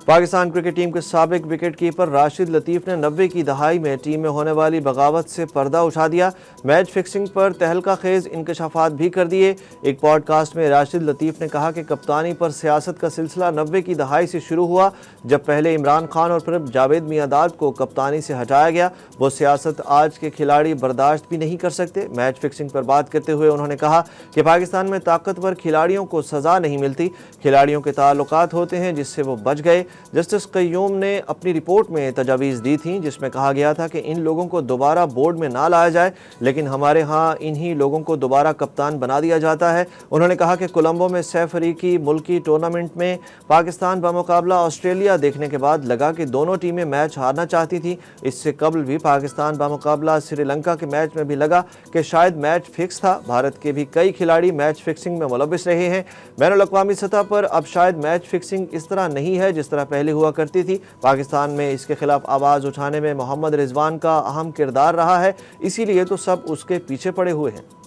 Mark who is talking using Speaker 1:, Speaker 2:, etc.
Speaker 1: Pakistan cricket team کے سابق wicket keeper Rashid لطیف نے 90 کی دہائی میں ٹیم میں ہونے والی بغاوت سے پردہ اٹھا دیا۔ میچ فکسنگ پر تہلکہ خیز انکشافات بھی کر دیے۔ ایک پوڈ کاسٹ میں راشد لطیف نے کہا کہ کپتانی پر سیاست کا سلسلہ 90 کی دہائی سے شروع ہوا، جب پہلے عمران خان اور پھر جاوید میانداد کو کپتانی سے ہٹایا گیا۔ وہ سیاست آج کے کھلاڑی برداشت بھی نہیں کر سکتے۔ میچ فکسنگ پر بات کرتے ہوئے انہوں نے کہا کہ پاکستان میں طاقتور کھلاڑیوں کو سزا نہیں ملتی، کھلاڑیوں کے تعلقات ہوتے ہیں جس سے وہ بچ گئے۔ جسٹس قیوم نے اپنی رپورٹ میں تجاویز دی تھیں جس میں کہا گیا تھا کہ ان لوگوں کو دوبارہ بورڈ میں نہ لایا جائے، لیکن ہمارے ہاں انہی لوگوں کو دوبارہ کپتان بنا دیا جاتا ہے۔ انہوں نے کہا کہ کولمبو میں 6 فریقی ملکی ٹورنامنٹ میں پاکستان بمقابلہ آسٹریلیا دیکھنے کے بعد لگا کہ دونوں ٹیمیں میچ ہارنا چاہتی تھیں۔ اس سے قبل بھی پاکستان بمقابلہ سری لنکا کے میچ میں بھی لگا کہ شاید میچ فکس تھا۔ بھارت کے بھی کئی کھلاڑی میچ فکسنگ میں ملوث رہے ہیں۔ بین الاقوامی سطح پر اب شاید میچ فکسنگ اس طرح نہیں ہے جس طرح پہلے ہوا کرتی تھی۔ پاکستان میں اس کے خلاف آواز اٹھانے میں محمد رضوان کا اہم کردار رہا ہے، اسی لیے تو سب اس کے پیچھے پڑے ہوئے ہیں۔